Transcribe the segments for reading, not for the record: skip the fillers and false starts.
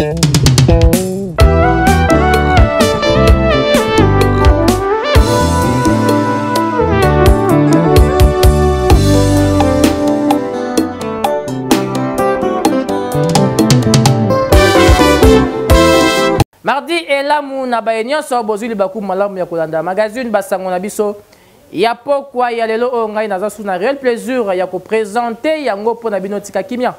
Mardi et là mouna bayenyo so bozuli baku malamu ya kolanda magazine basango na biso ya pokwa ya lelo ongai naza suna réel plaisir ya ko présenter yango pona bino tika kimia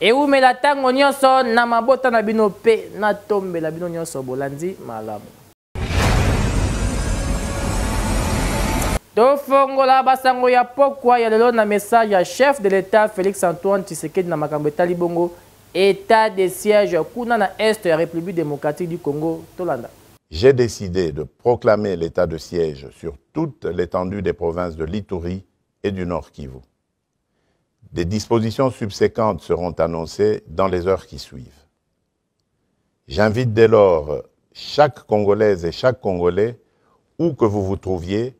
e umela tango nyonso na mabota na bino pe na tombela bino nyonso bolandi malamu tofongola basango ya pokwa ya lelo na message ya chef de l'état Félix Antoine Tshisekedi na makambo etali bongo état de siège kuna na est de la République démocratique du Congo tolanda. J'ai décidé de proclamer l'état de siège sur toute l'étendue des provinces de l'Ituri et du Nord Kivu. Des dispositions subséquentes seront annoncées dans les heures qui suivent. J'invite dès lors chaque Congolaise et chaque Congolais, où que vous vous trouviez,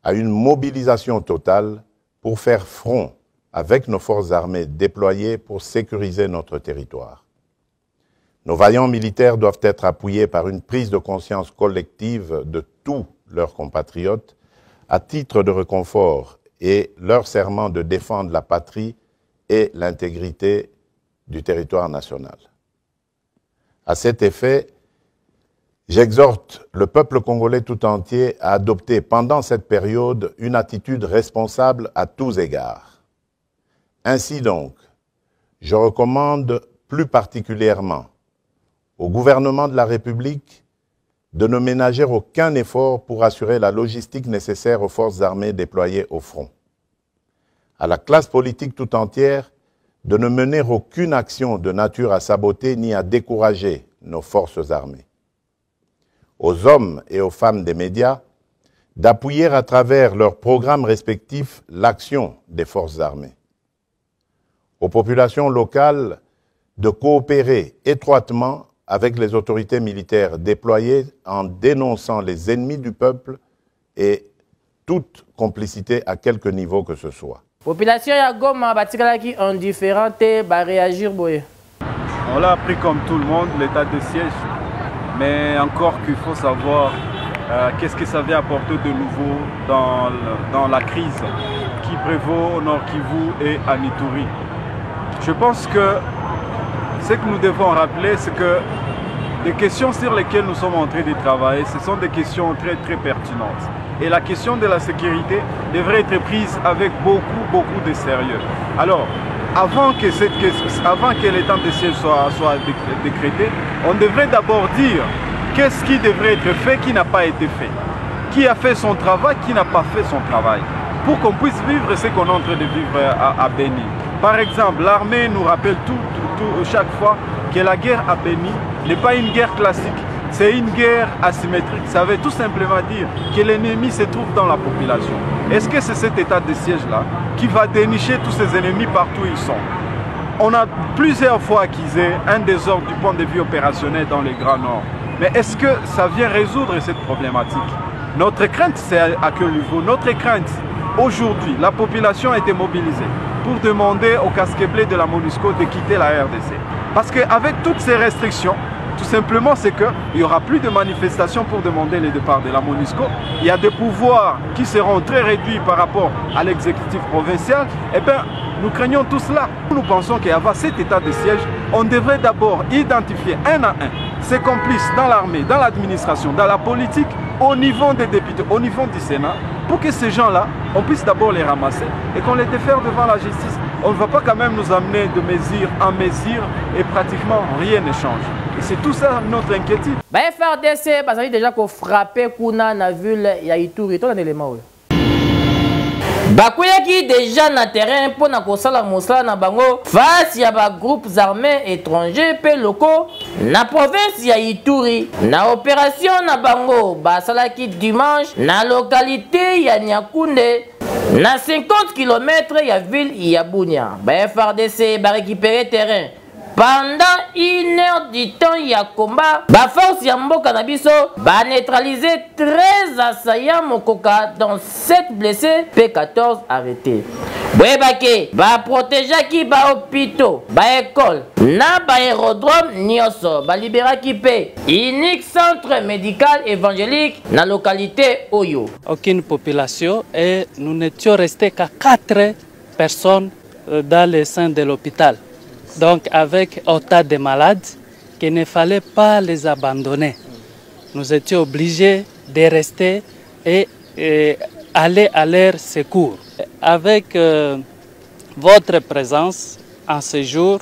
à une mobilisation totale pour faire front avec nos forces armées déployées pour sécuriser notre territoire. Nos vaillants militaires doivent être appuyés par une prise de conscience collective de tous leurs compatriotes à titre de réconfort et leur serment de défendre la patrie et l'intégrité du territoire national. À cet effet, j'exhorte le peuple congolais tout entier à adopter pendant cette période une attitude responsable à tous égards. Ainsi donc, je recommande plus particulièrement au gouvernement de la République de ne ménager aucun effort pour assurer la logistique nécessaire aux forces armées déployées au front. À la classe politique tout entière de ne mener aucune action de nature à saboter ni à décourager nos forces armées. Aux hommes et aux femmes des médias d'appuyer à travers leurs programmes respectifs l'action des forces armées. Aux populations locales de coopérer étroitement avec les autorités militaires déployées en dénonçant les ennemis du peuple et toute complicité à quelque niveau que ce soit. Population ya Goma batikalaki indifférente ba réagir boye. On l'a appris comme tout le monde l'état de siège, mais encore qu'il faut savoir qu'est-ce que ça vient apporter de nouveau dans la crise qui prévaut au Nord Kivu et à Ituri. Je pense que ce que nous devons rappeler, c'est que les questions sur lesquelles nous sommes en train de travailler, ce sont des questions très très pertinentes. Et la question de la sécurité devrait être prise avec beaucoup de sérieux. Alors, avant que l'état de siège soit décrété, on devrait d'abord dire qu'est-ce qui devrait être fait, qui n'a pas été fait. Qui a fait son travail, qui n'a pas fait son travail. Pour qu'on puisse vivre ce qu'on est en train de vivre à Beni. Par exemple, l'armée nous rappelle chaque fois que la guerre à Beni n'est pas une guerre classique, c'est une guerre asymétrique. Ça veut tout simplement dire que l'ennemi se trouve dans la population. Est-ce que c'est cet état de siège-là qui va dénicher tous ces ennemis partout où ils sont? On a plusieurs fois accusé un désordre du point de vue opérationnel dans le Grand Nord. Mais est-ce que ça vient résoudre cette problématique? Notre crainte, c'est à quel niveau? Notre crainte, aujourd'hui, la population a été mobilisée pour demander au casque bleu de la MONUSCO de quitter la RDC. Parce qu'avec toutes ces restrictions, tout simplement, c'est qu'il n'y aura plus de manifestations pour demander le départ de la MONUSCO. Il y a des pouvoirs qui seront très réduits par rapport à l'exécutif provincial. Eh bien, nous craignons tout cela. Nous pensons qu'avant cet état de siège, on devrait d'abord identifier un à un ses complices dans l'armée, dans l'administration, dans la politique, au niveau des députés, au niveau du Sénat, pour que ces gens-là, on puisse d'abord les ramasser et qu'on les défère devant la justice. On ne va pas quand même nous amener de mesure en mesure et pratiquement rien ne change. Et c'est tout ça notre inquiétude. Bah FRDC, parce que déjà qu'on frappé Kuna na ville ya Ituri, tout un élément. Bakouyaki déjà na terrain pour na kosala mosala na bango face ya ba groupes armés étrangers pe locaux na province ya Ituri na opération na bango basalaki dimanche na localité ya Nyakunde na 50 km ya ville ya Bunia. Ba FRDC ba récupérer terrain pendant 1 heure du temps ya combat, ba force ya mboka na biso ba neutraliser 13 assaillants mokoka dont 7 blessés et 14 arrêtés. boyebake baprotegeaki bahôpitaux baécole na baérodrome nyonso balibéraki mpe unique centre médical évangélique na localité oyo. Aucune population et nous n'étions restés qu'à 4 personnes dans le sein de l'hôpital. Donc avec autant de malades qu'il ne fallait pas les abandonner. Nous étions obligés de rester et aller à leur secours. Avec votre présence en ce jour,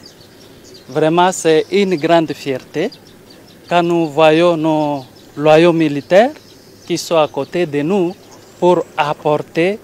vraiment c'est une grande fierté quand nous voyons nos loyaux militaires qui sont à côté de nous pour apporter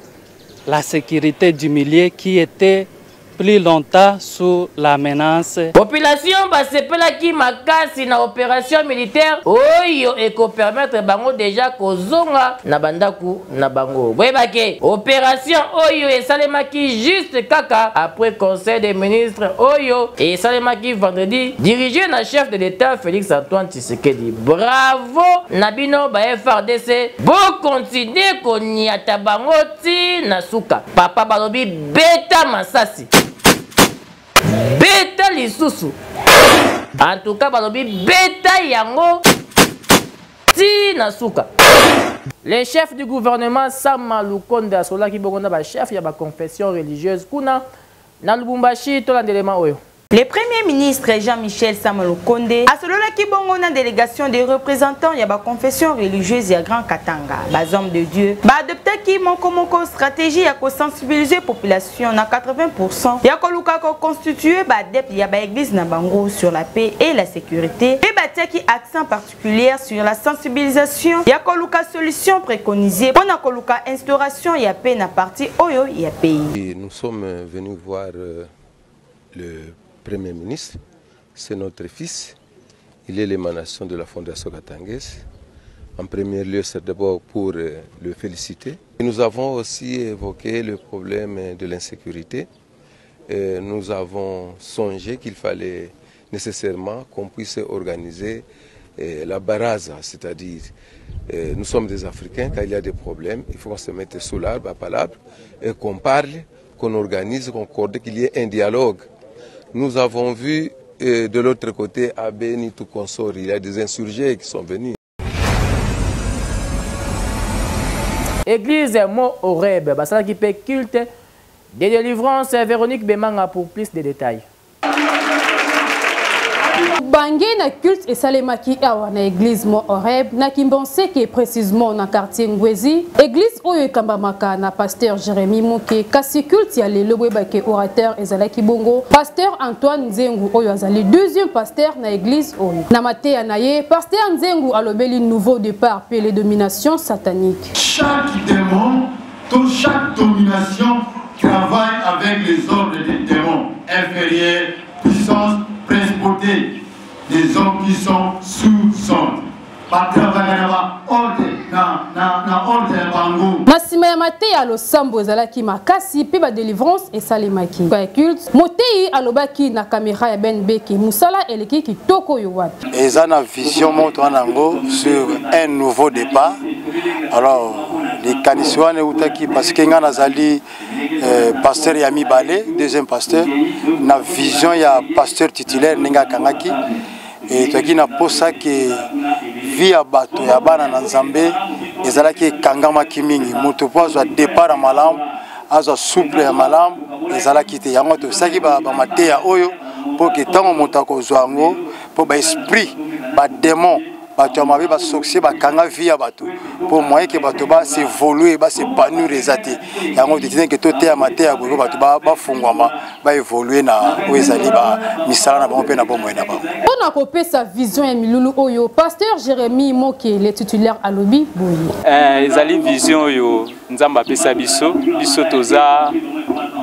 la sécurité du milieu qui était plus longtemps sous la menace. Population basepelaki makasi na opération militaire oyo eko permettre bango déjà kozonga na bandaku na bango. Boyebake opération oyo esalemaki juste kaka après conseil des ministres oyo esalemaki vendredi dirigé na chef de l'État Félix Antoine Tshisekedi. Bravo Nabino ba FRDC bo continuer koniata bango ti na suka. Papa balobi beta masasi. Beta lisusu. En tout cas, balobi beta yango ti nasuka. Les chefs du gouvernement Sama Lukonde Asola ki bongonda ba chef ya ba confession religieuse kuna na Lubumbashi to landelema oyo. Le Premier ministre Jean-Michel Sama Lukonde a selon la Kibongo na délégation des représentants y a ba confession religieuse ya Grand Katanga, bas hommes de Dieu, ba adopté ki moko stratégie ya ko sensibiliser population na 80%, ya ko luka ko constituer ba adepte ya ba église na bango sur la paix et la sécurité, et ba qui accent particulier sur la sensibilisation, ya ko luka solution préconisée pour na ko luka instauration ya paix na partie oyo ya pays. Nous sommes venus voir le Premier ministre, c'est notre fils, il est l'émanation de la Fondation Katanguès. En premier lieu, c'est d'abord pour le féliciter. Et nous avons aussi évoqué le problème de l'insécurité. Nous avons songé qu'il fallait nécessairement qu'on puisse organiser la baraza, c'est-à-dire nous sommes des Africains, quand il y a des problèmes, il faut qu'on se mette sous l'arbre, à palabre, et qu'on parle, qu'on organise, qu'on accorde, qu'il y ait un dialogue. Nous avons vu de l'autre côté à Benito Consort, il y a des insurgés qui sont venus. Église Mo Oreb, basala qui paie culte de délivrance, Véronique Bemanga pour plus de détails. Bangé na culte et salemaki awa na église Mo Oreb na kimbonse qui est précisément na quartier Ngwezi église oyo kambamaka na pasteur Jérémy Moké kasi culte ya lelo bwebake orateur ezalaki bongo pasteur Antoine Nzengu oyo azali deuxième pasteur na église oyo na mateya na ye pasteur Nzengu alobeli nouveau départ pe les dominations sataniques. Chaque démon, chaque domination travaille avec les ordres des démons inférieurs, puissance, principauté. Des hommes qui sont sous son. Masima ya mateya alosambo ezalaki makasi pe ba délivrance esalemaki. Kwa culte motei alobaki na caméra ya Benbeki musala eleki kitoko yo wapi. Ezana vision moto anango sur un nouveau départ. Alors les kaniswane utaki parce que ngana zali pasteur Yami Balé, deuxième pasteur, na vision ya pasteur titulaire Nenga Kangaki. Et toi qui n'a pas ça que via bateau ya bana na Nzambe ezalaki kangama kimingi moto po azwa départ à malamu azwa souple ya malamu ezalaki te yango to saki ba mateya oyo pour que tant moto akozwa ngo pour ba esprit ba démon bato ya mabe ba sorcier ba kanga via bateau pour moyen que bato ba s'évoluer ba s'épanouir ezate yango te tine que to te ya mateya ko bato ba fungwama ba évoluer na ezali ba misala na ba pe na bomwe na ba. On a copié sa vision et milulu oyo pasteur Jérémy Moké le titulaire à Lobi Boye. Ezali vision yo nzamba pesa biso toza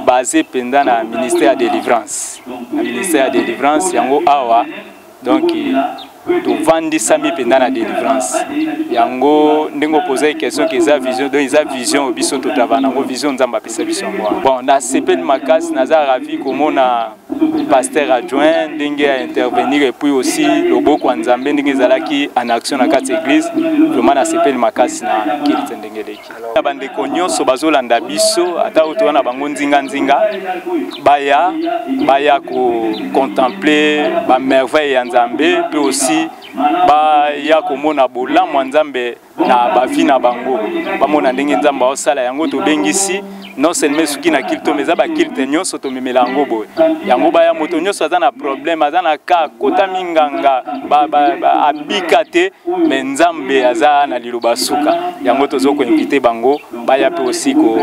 basé pendant na ministère de délivrance. Na ministère de délivrance yango awa donc to vandi sami pendant la délivrance. Yango ndengo poser question que za vision donc za vision biso to travailler nango vision nzamba pesa biso moi. Bon na CPN Makas naza ravi komona pasteur adjoint ndenge à intervenir et puis aussi loboko nzambe ndenge zalaki en action na kati église vraiment na sepeli makasi na kilte ndenge leki bande konyoso bazolanda biso ata otoka na bango nzinga baya ko contempler ba merveille ya nzambe puis aussi baya komona bolamu nzambe na bavi na bango bamona ndenge nzambe osala yango tobengisi non seulement soki na kilte mais ba kilte nyonso to memela yango boye yango baya moto nyonso aza na problème aza na ka kota minganga abika te mais nzambe aza na liloba suka yango tozo ko inviter bango baya pe aussi ko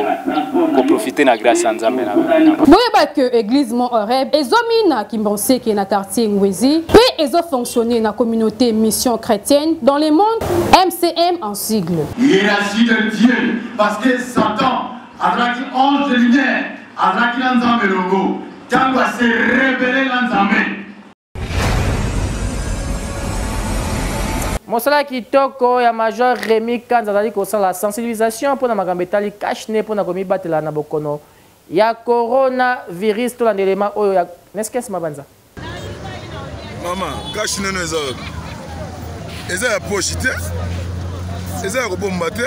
profiter na grâce ya nzambe na boyeba que église Mont Horeb ezomi na Kimbonseke na quartier Ngwezi pe ezo fonctionner na communauté mission chrétienne dans le monde MCM en sigle. Hiérarchie de Dieu parce que Satan Adraki ange de lumière, Adraki l'ensemble logo, Tango s'est révélé l'ensemble. Mosala kitoko ya major Rémi Kanza azali kosala sensibilisation pour na magambetali kashne pour na komi batela na bokono ya coronavirus to landelema oyo ya neskes mabanza. Mama, kashne no eza ya pochite. Eza ya kobomba te.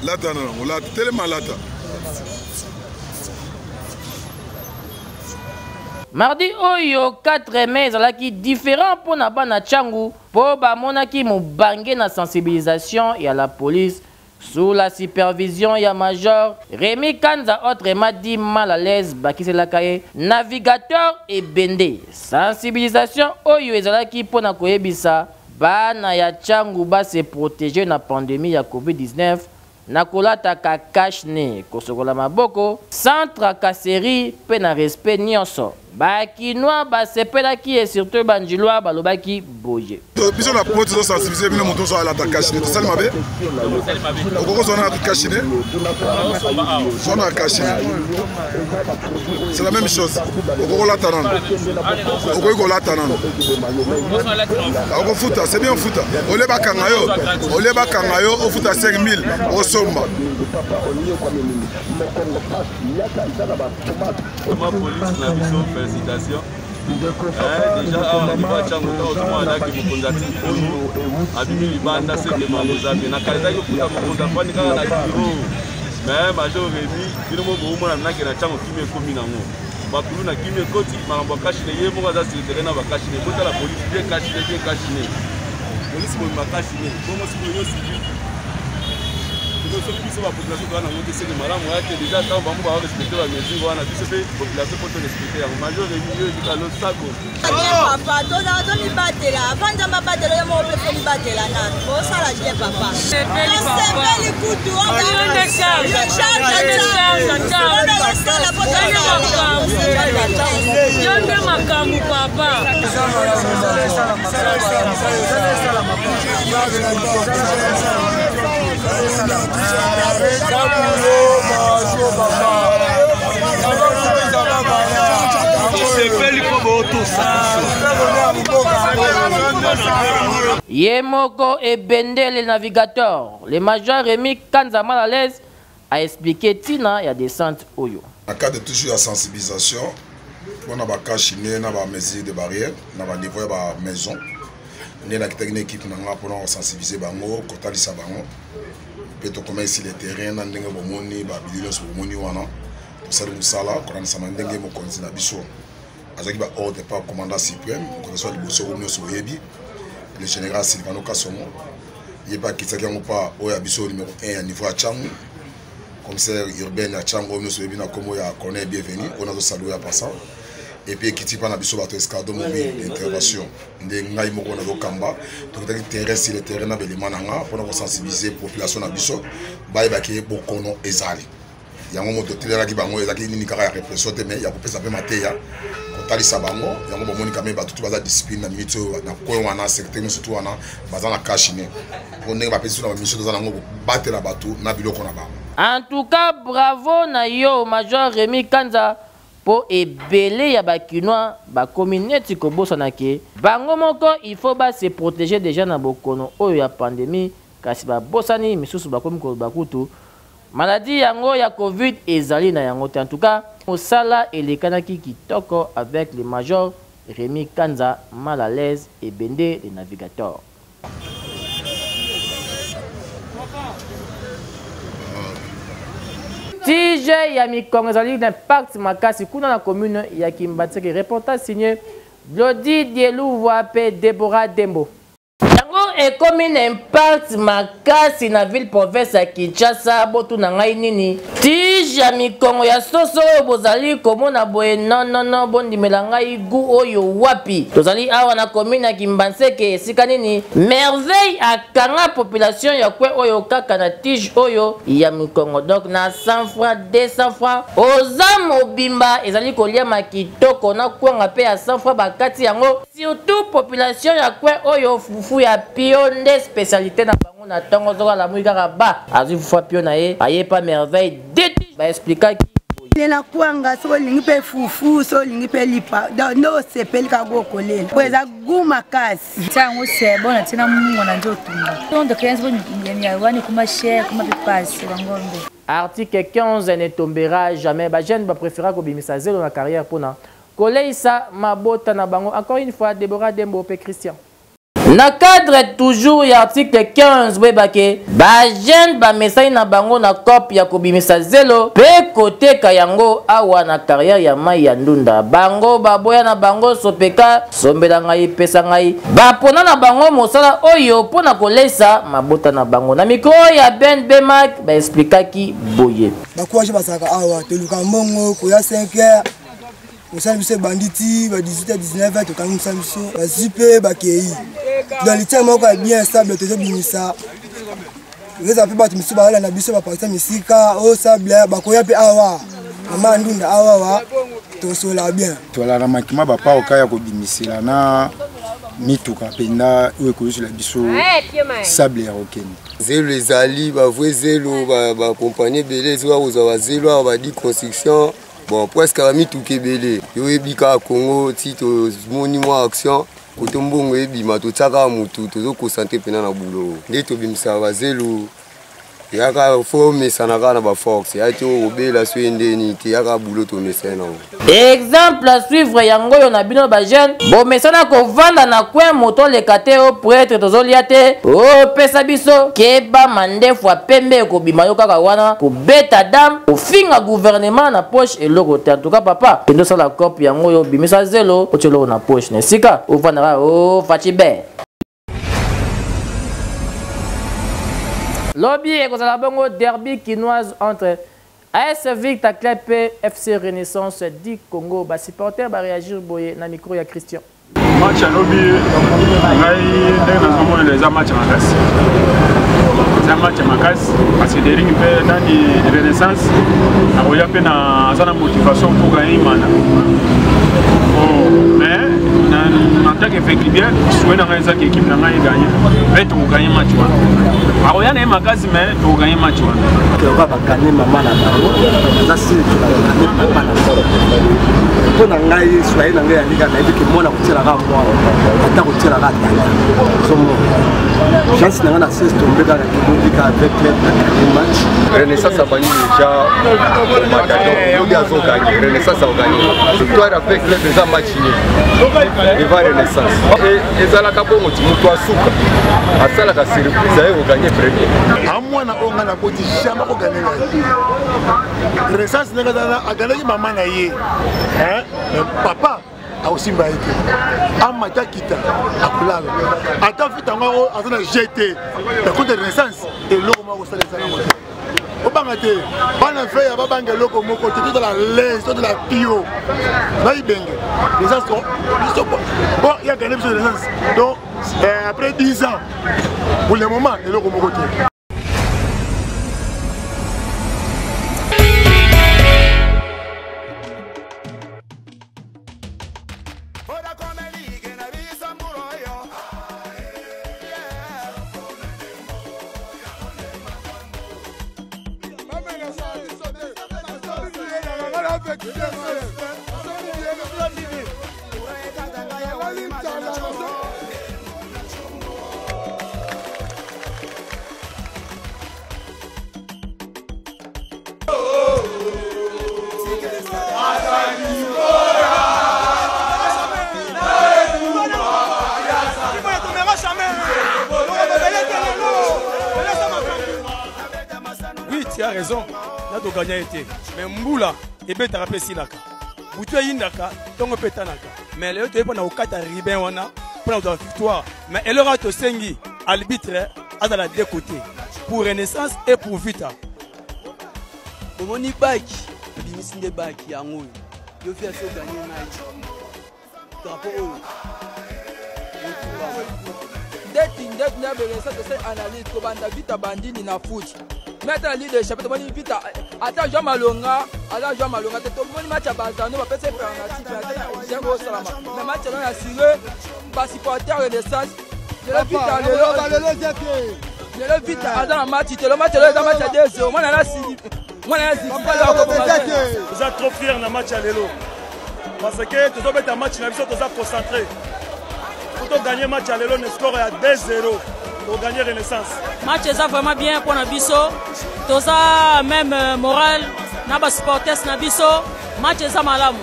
Lata non, lata tellement lata. Mardi oyo 4 mai ezalaki différent pour na bana Tchangu po bamonaki mobange na sensibilisation ya la police sous la supervision ya major Rémi Kanza autrement dit mal à l'aise bakiselaka ye navigateur et bende sensibilisation oyo ezalaki po na koyebisa bana ya Tchangu ba se protéger na pandémie ya COVID-19 nakolata ka kashne kosokola maboko centre kaseri pe na respect nyonso bakinois basepelaki et surtout banjilwa balobaki boye biso na poto sensibiliser bino moto so ala ta kashne to salma be okoko sona na kashne sona kashne c'est la même chose okoko la tanan okoko la tanan okoko futa c'est bien futa oleba kangayo o futa 5000 o somba félicitations. Déjà, on va Tchangu, on a qui vous contacte. Abimi Libanda, c'est que Mamouzabi. Na Kalida, il faut que vous contactez dans la bureau. Mais Major Rémi, il faut que vous ayez un Tchangu qui me commune en haut. Bakulu na kimi koti, maramba kashine, yé mo gaza sur le terrain na bakashine. Kota la police bien kashine. Police mo makashine. Comment si vous civil? Nous sommes tous la population qui a monté ces malades, moi qui déjà quand on va respecter la mesure, on a vu cette population pour respecter. La major est mieux du calot sago. Papa, toi là, on y battait là. Avant de m'abattre là, on peut faire battre là. Bon ça là, je papa. C'est bel couteau. On va charge. Yemoko et Bendel le navigateur, le major Rémi Kanza mal à l'aise a expliqué Tina il y a des centres Oyo. En cas de toujours la sensibilisation, on a des chine, on a des mesures de barrière, on a des niveau de maison. On a une équipe pour sensibiliser bango, kotali sa bango. Peut-être comment ici les terrains, on a des bomoni, babilions sur bomoni wana. Pour ça nous sala, quand on s'amène des mo continue biso. Azaki ba ordre par commandant suprême, qu'on soit le bosso ou sur yebi. Le général Silvano Kassomo. Il pas qui s'aki pas au biso numéro 1 à niveau à Tchangu. Commissaire urbain à Tchangu, nous sur yebi na comme ya connaît bienvenue, on a salué à passant. Et puis qui tipa na biso bato escadre mobile intervention de ngai moko na dokamba to kitaki terrain sur le terrain na belima nanga pour sensibiliser population na biso ba ba ki bokono ezali yango moto tilera ki bango ezaki nini kaka ya répression te mais ya kopesa pe mateya ko talisa bango yango bomoni kame ba tutu baza discipline na mito na ko wana secteur surtout wana baza na kashine ko ndenge ba pesi na mission to za nango batela batu na biloko na bango. En tout cas bravo na yo major Rémi Kanza pour ebele ya bakinois ba communauté ko bosana ke bango moko il faut ba se protéger déjà na bokono oyo ya pandémie kasi ba bosani misusu ba komi ko bakutu maladie yango ya covid ezali na yango te en tout cas Osala et les Kanaki Kitoko avec le major Rémi Kanza, mal à l'aise et Bendé, les navigateurs. TJ Yami Kongazali d'impact Makasi Kuna la commune Yakimbatseke. Reportage signé Glody Dielou Wape Deborah Dembo. Et comme un impact makasi na ville province à Kinshasa botu na ngai nini ti jami Kongo ya soso bozali komona boye non bondi melangai gu oyo wapi tozali awa na commune ya Kimbanseke esika nini merveille akanga population ya kwe oyo kaka na tige oyo ya Mikongo donc na 100 francs 200 francs oza mobimba ezali kolia makitoko na kwanga pe ya 100 francs bakati yango surtout population ya kwe oyo fufu ya pionde spécialité na bango na tongo zoka la muika ba azu fufu pio na ye aye pas merveille déti ba expliquer qui na kwanga so lingi pe fufu so lingi pe lipa no se pel ka go kolela kweza guma kasi tango se bona tina mungu na njo tumba tondo kenzo ya wani kuma share kuma pipasi bangombe. Article 15 ne tombera jamais ba jeune ba préféra ko bimisa zelo na carrière pona koleisa mabota na bango encore une fois Deborah Dembo pe Christian. Na cadre toujours ya article 15 webake ba jeune ba message na bango na copie ya kobimisa zelo pe côté kayango awa na carrière ya mai ya ndunda bango baboya na bango sopeka sombela ngai pesa ngai ba pona na bango mosala oyo pona kolesa mabota na bango na micro ya Ben Bemak ba expliquaki boye bakwaje basaka awa teluka mbongo ko ya 5h osali biso banditi ba 18h 19h to kangi osali biso ba zipe ba kei dans le temps moko bien stable to bimisa les api ba timiso ba na biso ba parti misika o sable ba koya pe awa mama ndunda awa wa to sola bien to la makima ba pa okaya ko bimisila na mituka penda we ko la biso sable rokeni zelo ezali ba vwe zelo ba compagnie belezi wa uza zelo ba di construction. Bon, presque à mituka belé. Yo ebika Congo tito monument action. Koto mbongo ebima to tsaka mutu to ko santé pena na bulo. Ndeto bimisa bazelo. Yaka forme sanaka na ba force. Yato obela swende ni te yaka bulo to mesena. Exemple à suivre yango yo na bino ba jeune. Bo mesana ko vanda na kwe moto le kate o prêtre to zoliate. O pesa biso keba mande fois pembe ko bima yo kaka wana ko beta dam ko finga gouvernement na poche et logo en tout cas papa. Kendo sala copie yango yo bimisa zelo o chelo na poche ne sika o vanda o fachibe. Lobby et la bongo derby quinoise entre AS Victa Club et FC Renaissance dit Congo. Ba supporter ba réagir boye na micro ya Christian. Match à lobby ngai ndena les match makasi. C'est match makasi parce que derrière pe dans Renaissance akoya pe na sana motivation pour gagner mana. Oh mais en tant qu'effectif bien, souhait dans les équipes n'a pas gagné. Mais tu gagnes match one. Alors il y a des magasins mais tu gagnes match one. Tu vas gagner maman là. Ça c'est tu vas gagner maman là. Pour n'engager soyez n'engager à l'égal mais que moi la couture la rame moi. Ta couture la rame. Somme. Chance n'a pas assez tombé dans la République avec le match. Renaissance a gagné déjà au Matador. Nous avons gagné. Renaissance a gagné. Victoire avec le déjà match. Devant Renaissance. Et ça la cabo moti muto asuka. Asala ka surprise ayo gagner premier. Amwana onga na boti jamais ko gagner. Renaissance n'a pas gagné maman na ye. Hein? Papa a aussi mbaïke. Amata kita akulala. Ata fitango azana jeté. La contre Renaissance et l'homme ko sala sana moto. Obangate bana fait ya babanga loko moko tout dans la laisse tout de la pio na ibenge les gens sont bon il y a gagné sur les gens donc après 10 ans pour le moment le loko moko raison. Là, tu gagnes été. Mais Mboula, et bien, tu as rappelé Sinaka. Boutou Yindaka, Tongo Petanaka. Mais les autres, ils ont 4 ribens, on a pour la victoire. Mais elle aura tout sengi, arbitre, à la deux côtés. Pour Renaissance et pour Vita. Pour mon baki, Bimissi de Baki, Yango, je fais ça gagner drapeau. Dette n'a pas de cette analyse comme on a Vita Bandini na foot. Mettre la leadership, tu vas Vita. Attends, Jean Malonga, tu vas match à Bazano, va passer par un article, j'ai gros salama. Le match là, il a assuré, pas supporter Renaissance. Le Vita, le Vita, dans le match, le match là, dans le match à 2-0. Moi, là, vous êtes trop fiers dans le match à l'élo. Parce que tu dois mettre un match, tu dois concentré. Pour gagner le match à l'élo, le score est à 2-0. Pour gagner Renaissance. Le match est vraiment bien pour Nabiso. Tout ça, même moral, Naba supporters Nabiso. Le match est malamu.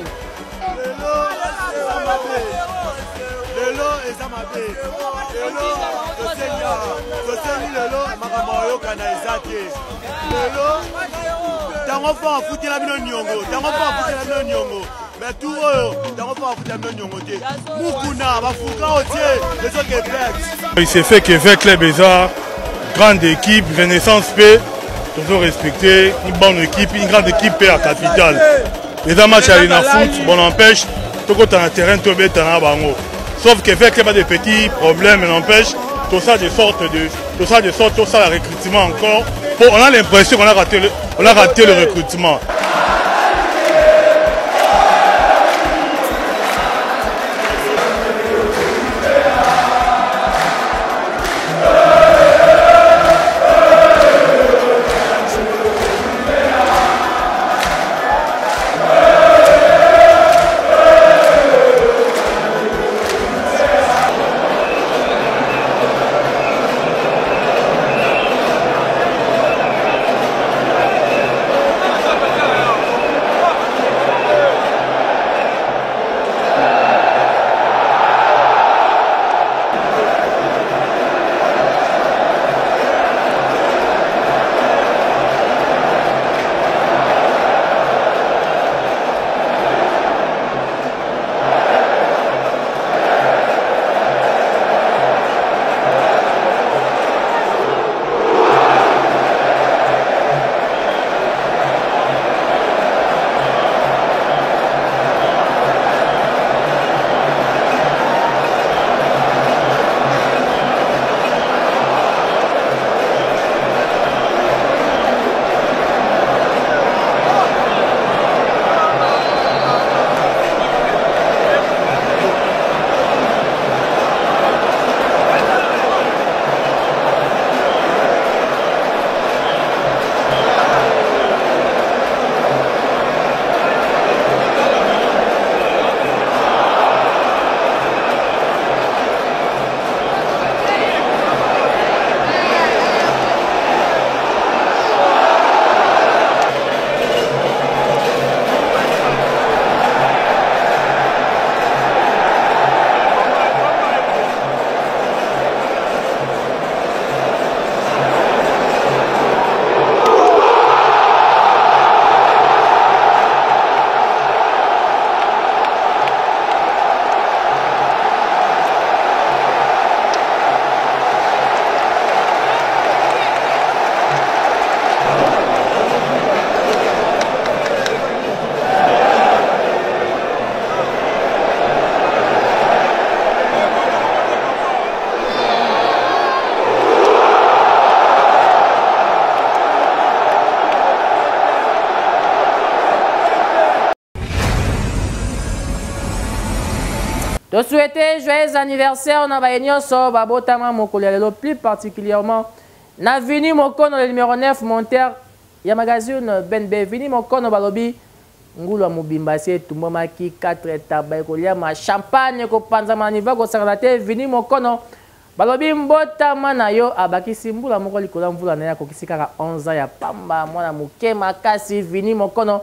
Lelo et Zamabé. Lelo, Lelo, Makamoyo Kanaizaki. Lelo, tango fa futi la bino nyongo, tango fa futi la bino nyongo. Mais tout tango fa futi la bino nyongo te. Mukuna ba fuka otie, les autres Québec. Il s'est fait qu'avec Club Bézard, grande équipe, Renaissance P, toujours respecté, une bonne équipe, une grande équipe P à capitale. Les matchs à l'Ina foot, bon empêche, tout quand on a un terrain, tout bête en bango. Sauf qu'avec il y a des petits problèmes, n'empêche, tout ça de sorte, tout ça le recrutement encore. Bon, on a l'impression qu'on a raté le recrutement. De souhaiter joyeux anniversaire na bayenyoso babotama mokolelo plus particulièrement na Vini Mokono le numéro 9 monteur ya magazine Benbe Vini Mokono balobi ngulu mobimba se tumbamaki 4 tabaye kolia ma champagne ko panza maniva ko sakalate Vini Mokono balobi mbotama na yo abakisi mbula moko likola mvula na ya kokisi kaka 11 ans ya pamba mwana muke makasi Vini Mokono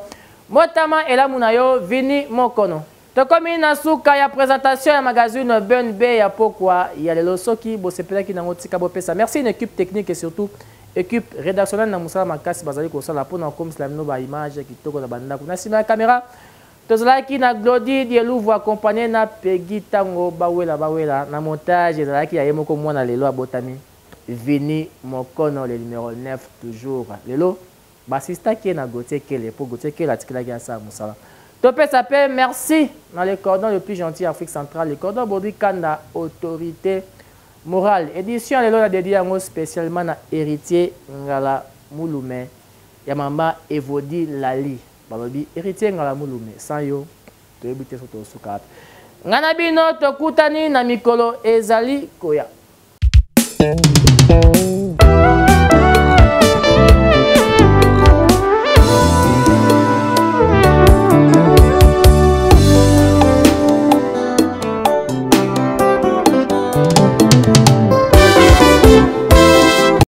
motama elamu na yo Vini Mokono. Tokomi na suka ya présentation ya magazine Benbe ya pokwa ya lelo soki bo sepela ki nango tika bo pesa. Merci une équipe technique et surtout équipe rédactionnelle na musala makasi bazali kosala mpona kokomisa bino baimage kitoko na bandako na nsima ya caméra tozalaki na Glody Dielouvu accompagné na Peggy Tango bawela na montage ezalaki ya ye moko mwana lelo abotami Vini Mokono le numéro 9 toujours lelo basistaki na Gauthier Kele po Gauthier Kele atikilaki asa musala topesa pe merci dans les cordons le plus gentil Afrique centrale les cordons Baudry Kanda autorité morale édition lelo na dédié yango spécialement na héritier Ngala Mulume ya mama Evodi Lali balobi héritier Ngala Mulume sans yo toyebi te soto suka ngana bino tokutani na mikolo ezali koya